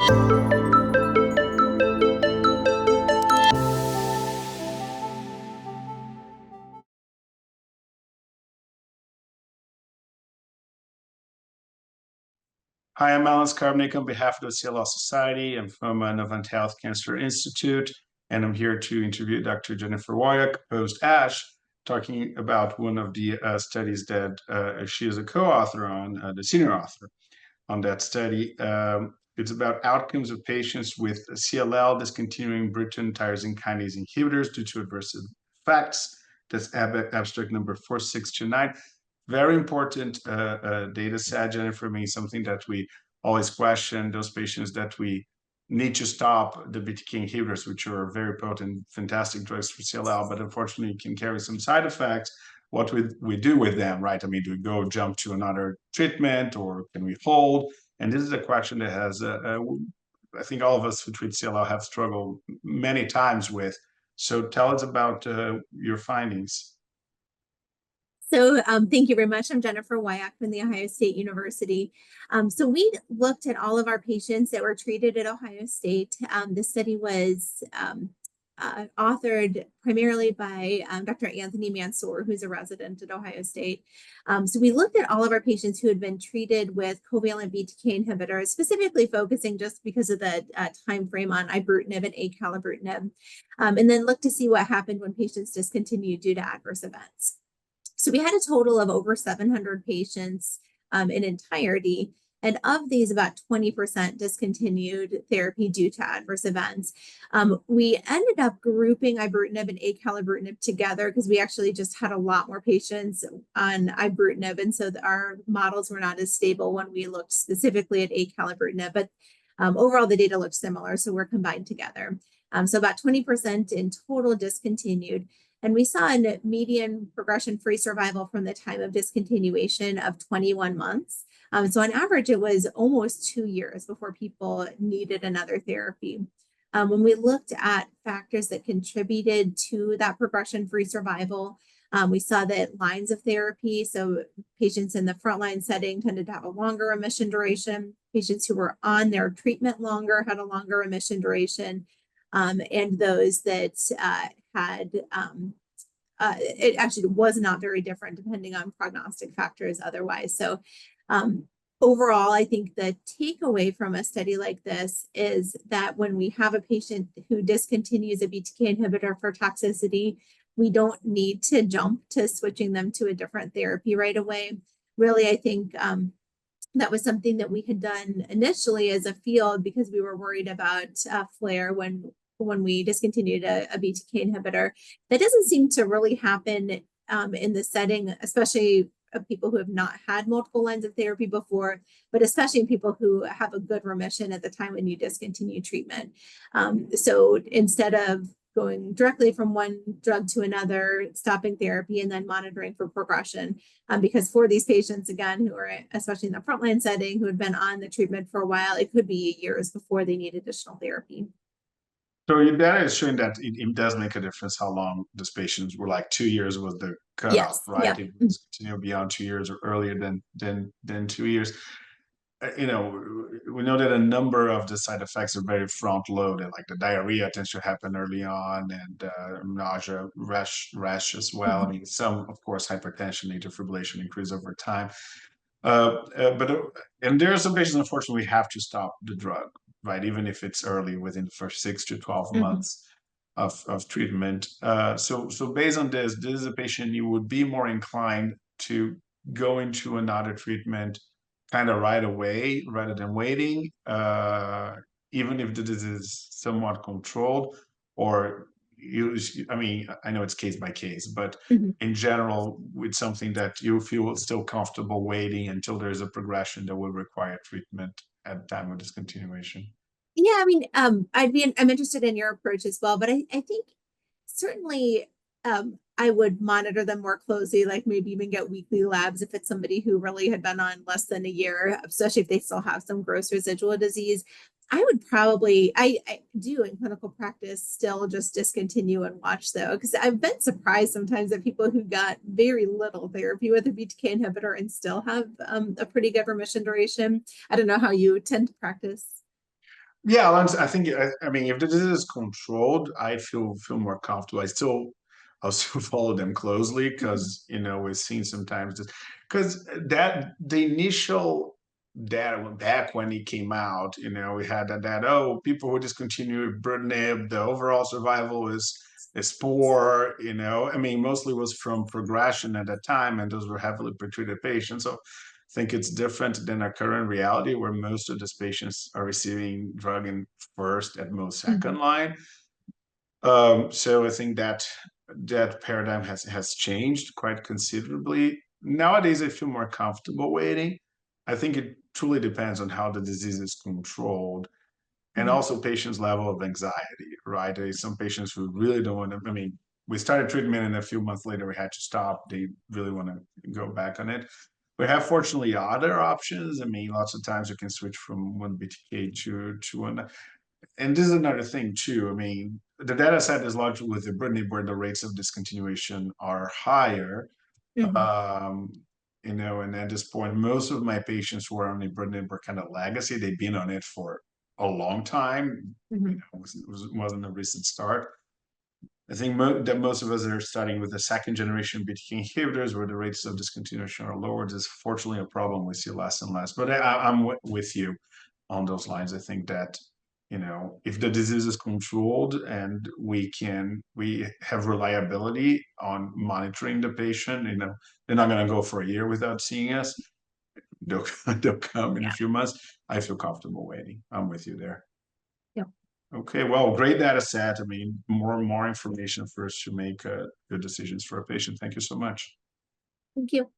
Hi, I'm Alan Skarbnik on behalf of the CLL Society. I'm from Novant Health Cancer Institute, and I'm here to interview Dr. Jennifer Woyach, post-ASH, talking about one of the studies that she is a co-author on, the senior author on that study. It's about outcomes of patients with CLL discontinuing Bruton tyrosine kinase inhibitors due to adverse effects. That's abstract number 4629. Very important data set, Jennifer. Me, something that we always question, those patients that we need to stop the BTK inhibitors, which are very potent, fantastic drugs for CLL, but unfortunately can carry some side effects. What we do with them, right? I mean, do we go jump to another treatment, or can we hold? And this is a question that has, I think all of us who treat CLL have struggled many times with. So tell us about your findings. So thank you very much. I'm Jennifer Woyach from the Ohio State University. So we looked at all of our patients that were treated at Ohio State. This study was authored primarily by Dr. Anthony Mansour, who's a resident at Ohio State. So we looked at all of our patients who had been treated with covalent BTK inhibitors, specifically focusing just because of the time frame on ibrutinib and acalabrutinib, and then looked to see what happened when patients discontinued due to adverse events. So we had a total of over 700 patients in entirety. And of these, about 20% discontinued therapy due to adverse events. We ended up grouping ibrutinib and acalabrutinib together because we actually just had a lot more patients on ibrutinib. And so our models were not as stable when we looked specifically at acalabrutinib. But overall, the data looked similar. So we're combined together. So about 20% in total discontinued. And we saw a median progression-free survival from the time of discontinuation of 21 months. So on average, it was almost 2 years before people needed another therapy. When we looked at factors that contributed to that progression-free survival, we saw that lines of therapy, so patients in the frontline setting tended to have a longer remission duration. Patients who were on their treatment longer had a longer remission duration. And those that had, it actually was not very different depending on prognostic factors otherwise. So overall, I think the takeaway from a study like this is that when we have a patient who discontinues a BTK inhibitor for toxicity, we don't need to jump to switching them to a different therapy right away. Really, I think that was something that we had done initially as a field because we were worried about flare when we discontinued a BTK inhibitor. That doesn't seem to really happen in the setting, especially of people who have not had multiple lines of therapy before, but especially in people who have a good remission at the time when you discontinue treatment. So instead of going directly from one drug to another, stopping therapy and then monitoring for progression, because for these patients, again, who are especially in the frontline setting, who had been on the treatment for a while, it could be years before they need additional therapy. So your data is showing that it does make a difference how long those patients were, like 2 years was the cutoff, yes, right? Yeah. It was continue beyond 2 years or earlier than 2 years. We know that a number of the side effects are very front loaded, like the diarrhea tends to happen early on, and nausea, rash as well. I mean, some, of course, hypertension, atrial fibrillation increase over time. And there are some patients, unfortunately, we have to stop the drug, right? Even if it's early, within the first 6 to 12 months of treatment. So based on this is a patient you would be more inclined to go into another treatment kind of right away rather than waiting, even if the disease is somewhat controlled, or I mean, I know it's case by case, but in general, with something that you feel still comfortable waiting until there's a progression that will require treatment at the time of discontinuation. Yeah, I mean, I'm interested in your approach as well, but I think certainly I would monitor them more closely, like maybe even get weekly labs if it's somebody who really had been on less than a year, especially if they still have some gross residual disease. I would probably, I do in clinical practice still just discontinue and watch though, because I've been surprised sometimes at people who got very little therapy with a BTK inhibitor and still have a pretty good remission duration. I don't know how you tend to practice. Yeah, I think I mean if the disease is controlled, I feel more comfortable. I'll still follow them closely Mhm. because we've seen sometimes because that the initial data back when it came out, we had that oh people who discontinue ibrutinib, the overall survival is poor. I mean mostly was from progression at that time, and those were heavily pretreated patients. So think it's different than our current reality where most of these patients are receiving drug in first, at most second Mhm. line. So I think that paradigm has changed quite considerably. Nowadays, I feel more comfortable waiting. I think it truly depends on how the disease is controlled and Mhm. also patients' level of anxiety, right? There's some patients who really don't want to, I mean, we started treatment and a few months later we had to stop. They really want to go back on it. We have fortunately other options. I mean, lots of times you can switch from one BTK to one. And this is another thing too. I mean, the data set is largely with the ibrutinib where the rates of discontinuation are higher. Mhm. Um, and at this point, most of my patients who are on ibrutinib were kind of legacy. They've been on it for a long time. Mhm. Wasn't a recent start. I think that most of us are starting with the second generation BTK inhibitors, where the rates of discontinuation are lower. This is fortunately a problem we see less and less. But I'm with you on those lines. I think that if the disease is controlled and we have reliability on monitoring the patient, they're not going to go for a year without seeing us. They'll, they'll come in a Yeah. few months. I feel comfortable waiting. I'm with you there. Yeah. Okay, well, great data set. I mean, more and more information for us to make good decisions for a patient. Thank you so much. Thank you.